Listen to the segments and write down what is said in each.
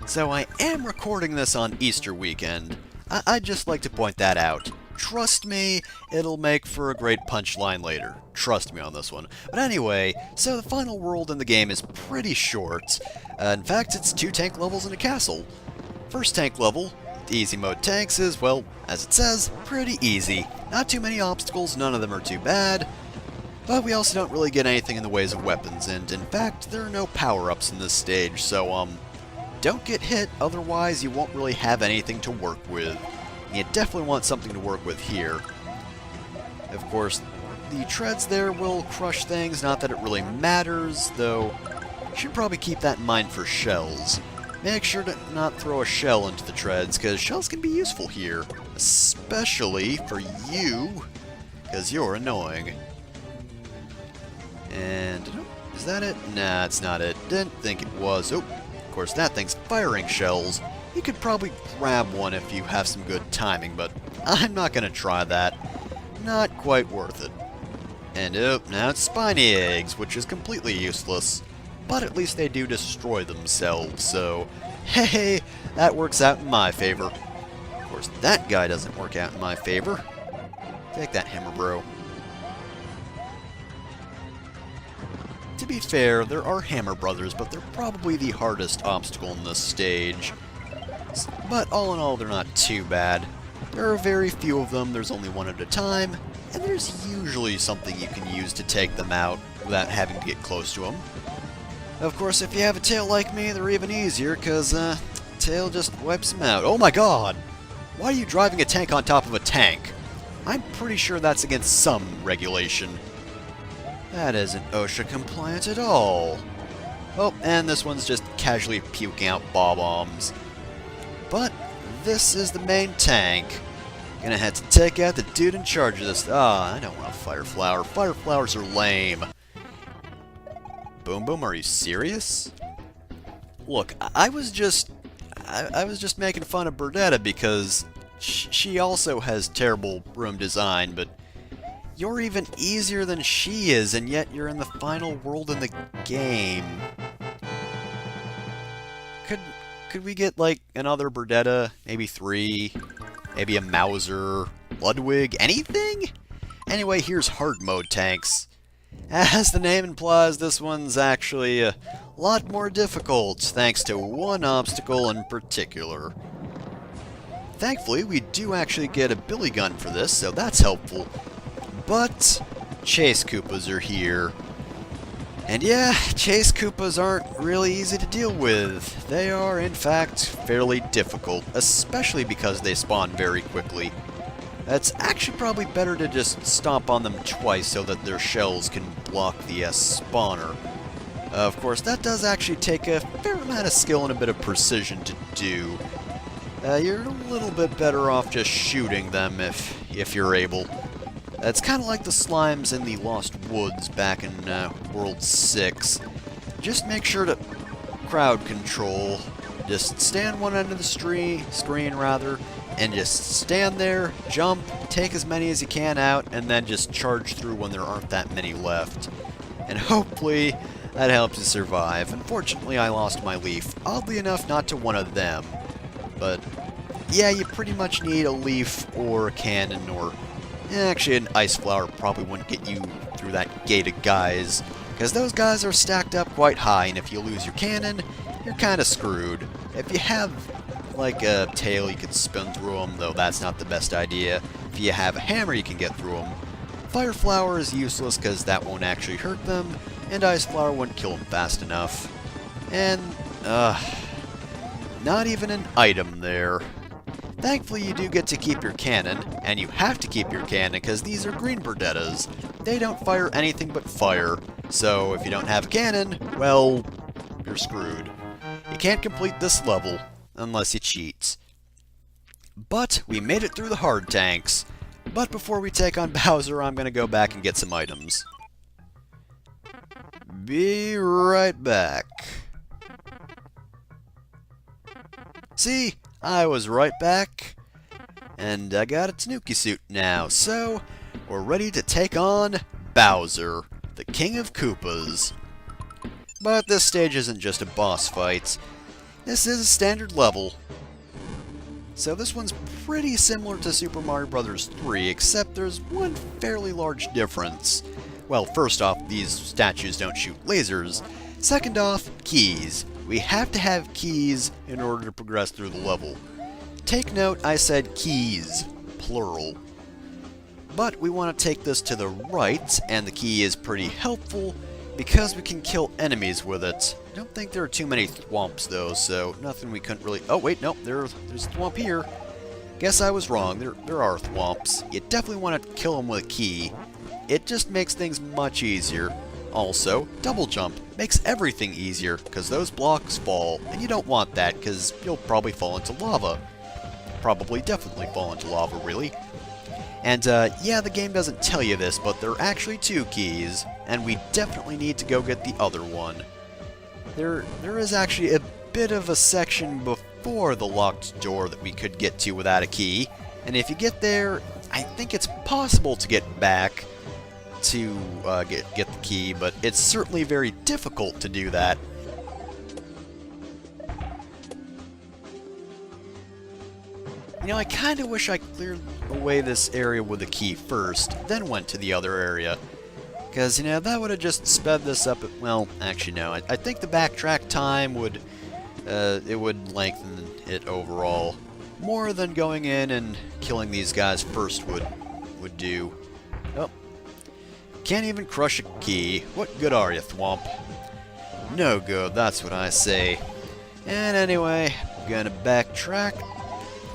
So I am recording this on Easter weekend. I'd just like to point that out. Trust me, it'll make for a great punchline later. Trust me on this one. But anyway, so the final world in the game is pretty short. In fact, it's 2 tank levels in a castle. First tank level, the easy mode tanks is, well, as it says, pretty easy. Not too many obstacles, none of them are too bad. But we also don't really get anything in the ways of weapons, and in fact, there are no power-ups in this stage, so, don't get hit, otherwise you won't really have anything to work with. You definitely want something to work with here. Of course, the treads there will crush things, not that it really matters, though you should probably keep that in mind for shells. Make sure to not throw a shell into the treads, because shells can be useful here. Especially for you, because you're annoying. And, is that it? Nah, it's not it. Didn't think it was. Oh, of course, that thing's firing shells. You could probably grab one if you have some good timing, but I'm not going to try that. Not quite worth it. And, oh, now it's spiny eggs, which is completely useless. But at least they do destroy themselves, so, hey, that works out in my favor. Of course, that guy doesn't work out in my favor. Take that hammer, bro. To be fair, there are Hammer Brothers, but they're probably the hardest obstacle in this stage. But all in all, they're not too bad. There are very few of them, there's only one at a time, and there's usually something you can use to take them out without having to get close to them. Of course, if you have a tail like me, they're even easier, because, tail just wipes them out. Oh my god! Why are you driving a tank on top of a tank? I'm pretty sure that's against some regulation. That isn't OSHA compliant at all. Oh, and this one's just casually puking out bob-ombs. But this is the main tank. Gonna have to take out the dude in charge of this. I don't want a fire flower. Fire flowers are lame. Boom Boom, are you serious? Look, I was just making fun of Burdetta because she also has terrible room design, but you're even easier than she is, and yet you're in the final world in the game. Could we get, like, another Burdetta? Maybe 3? Maybe a Mauser? Ludwig? Anything? Anyway, here's hard mode tanks. As the name implies, this one's actually a lot more difficult, thanks to one obstacle in particular. Thankfully, we do actually get a billy gun for this, so that's helpful. But Chase Koopas are here. And yeah, Chase Koopas aren't really easy to deal with. They are, in fact, fairly difficult, especially because they spawn very quickly. It's actually probably better to just stomp on them twice so that their shells can block the spawner. Of course, that does actually take a fair amount of skill and a bit of precision to do. You're a little bit better off just shooting them if you're able. It's kind of like the slimes in the Lost Woods back in World 6. Just make sure to crowd control. Just stand one end of the screen, and just stand there, jump, take as many as you can out, and then just charge through when there aren't that many left. And hopefully that helps you survive. Unfortunately, I lost my leaf. Oddly enough, not to one of them. But yeah, you pretty much need a leaf or a cannon or... actually, an ice flower probably wouldn't get you through that gate of guys, because those guys are stacked up quite high, and if you lose your cannon, you're kind of screwed. If you have, like, a tail, you can spin through them, though that's not the best idea. If you have a hammer, you can get through them. Fire flower is useless, because that won't actually hurt them, and ice flower wouldn't kill them fast enough. And, not even an item there. Thankfully, you do get to keep your cannon, and you have to keep your cannon because these are green Burdettas. They don't fire anything but fire, so if you don't have a cannon, well, you're screwed. You can't complete this level unless you cheat. But we made it through the hard tanks. But before we take on Bowser, I'm going to go back and get some items. Be right back. See? I was right back, and I got a Tanuki suit now, so we're ready to take on Bowser, the King of Koopas. But this stage isn't just a boss fight. This is a standard level. So this one's pretty similar to Super Mario Bros. 3, except there's one fairly large difference. Well, first off, these statues don't shoot lasers. Second off, keys. We have to have keys in order to progress through the level. Take note, I said keys, plural. But we want to take this to the right, and the key is pretty helpful because we can kill enemies with it. I don't think there are too many thwomps though, so nothing we couldn't really... Oh wait, no, there's a thwomp here. Guess I was wrong, there are thwomps. You definitely want to kill them with a key. It just makes things much easier. Also, double jump makes everything easier, because those blocks fall, and you don't want that, because you'll probably fall into lava. Probably definitely fall into lava, really. And, yeah, the game doesn't tell you this, but there are actually 2 keys, and we definitely need to go get the other one. There is actually a bit of a section before the locked door that we could get to without a key, and if you get there, I think it's possible to get back to get the key, but it's certainly very difficult to do that. You know, I kind of wish I cleared away this area with a key first, then went to the other area. Because, you know, that would have just sped this up. Well, actually, no. I think the backtrack time would, it would lengthen it overall. More than going in and killing these guys first would do. Oh. Can't even crush a key. What good are you, Thwomp? No good, that's what I say. And anyway, gonna backtrack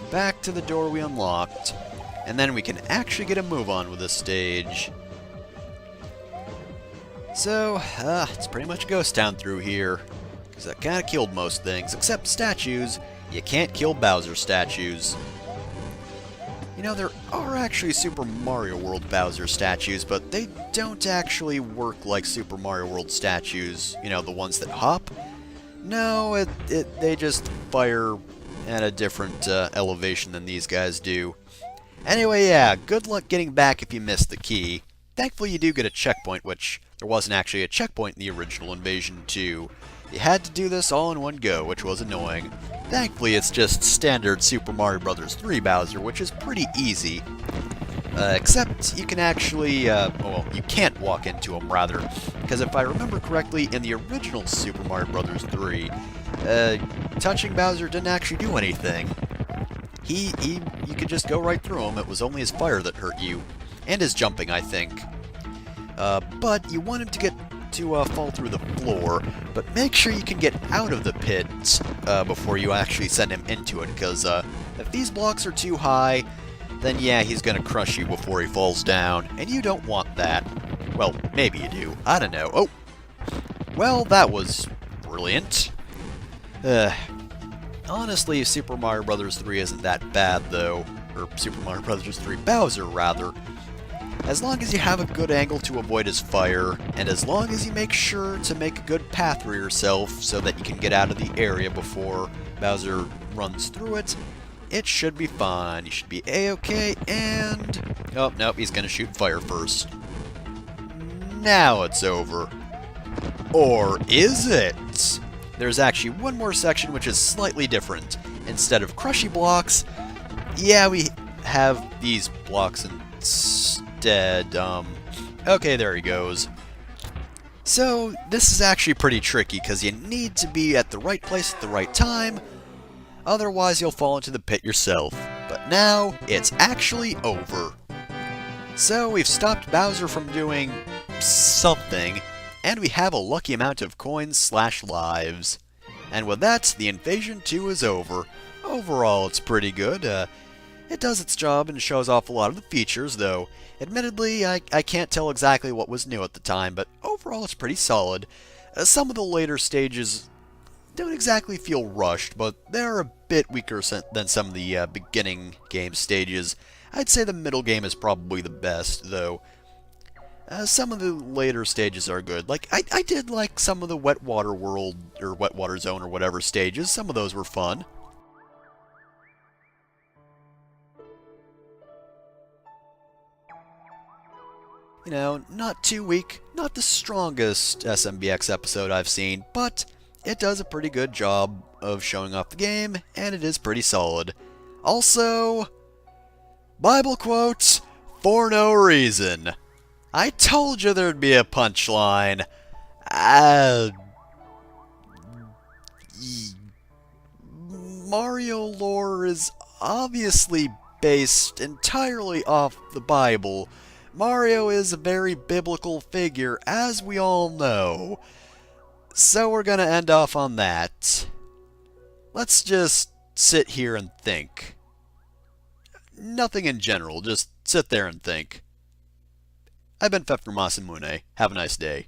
back to the door we unlocked, and then we can actually get a move on with this stage. So, it's pretty much ghost town through here, because I kinda killed most things, except statues. You can't kill Bowser statues. You know, there are actually Super Mario World Bowser statues, but they don't actually work like Super Mario World statues, you know, the ones that hop. No, they just fire at a different elevation than these guys do. Anyway, yeah, good luck getting back if you missed the key. Thankfully you do get a checkpoint, which there wasn't actually a checkpoint in the original Invasion 2. You had to do this all in one go, which was annoying. Thankfully it's just standard Super Mario Bros. 3 Bowser, which is pretty easy. Except you can actually, well, you can't walk into him, rather. Because if I remember correctly, in the original Super Mario Bros. 3, touching Bowser didn't actually do anything. You could just go right through him. It was only his fire that hurt you. And his jumping, I think. But you want him to get to fall through the floor, but make sure you can get out of the pit before you actually send him into it, because if these blocks are too high, then yeah, he's gonna crush you before he falls down, and you don't want that. Well, maybe you do. I don't know. Oh! Well, that was brilliant. Honestly, Super Mario Bros. 3 isn't that bad, though. Or Super Mario Bros. 3 Bowser, rather. As long as you have a good angle to avoid his fire, and as long as you make sure to make a good path for yourself so that you can get out of the area before Bowser runs through it, it should be fine. You should be A-okay, and... Oh, no, he's gonna shoot fire first. Now it's over. Or is it? There's actually one more section which is slightly different. Instead of crushy blocks, yeah, we have these blocks instead. Okay, there he goes. So, this is actually pretty tricky, because you need to be at the right place at the right time, otherwise you'll fall into the pit yourself. But now, it's actually over. So, we've stopped Bowser from doing something, and we have a lucky amount of coins/lives. And with that, the Invasion 2 is over. Overall, it's pretty good. It does its job and shows off a lot of the features, though admittedly, I can't tell exactly what was new at the time, but overall it's pretty solid. Some of the later stages don't exactly feel rushed, but they're a bit weaker than some of the beginning game stages. I'd say the middle game is probably the best, though. Some of the later stages are good. Like, I did like some of the Wet Water World, or Wet Water Zone, or whatever stages. Some of those were fun. You know, not too weak, not the strongest SMBX episode I've seen, but it does a pretty good job of showing off the game, and it is pretty solid. Also, Bible quotes for no reason. I told you there'd be a punchline. Mario lore is obviously based entirely off the Bible. Mario is a very biblical figure, as we all know. So we're gonna end off on that. Let's just sit here and think. Nothing in general, just sit there and think. I've been Fefner Masamune. Have a nice day.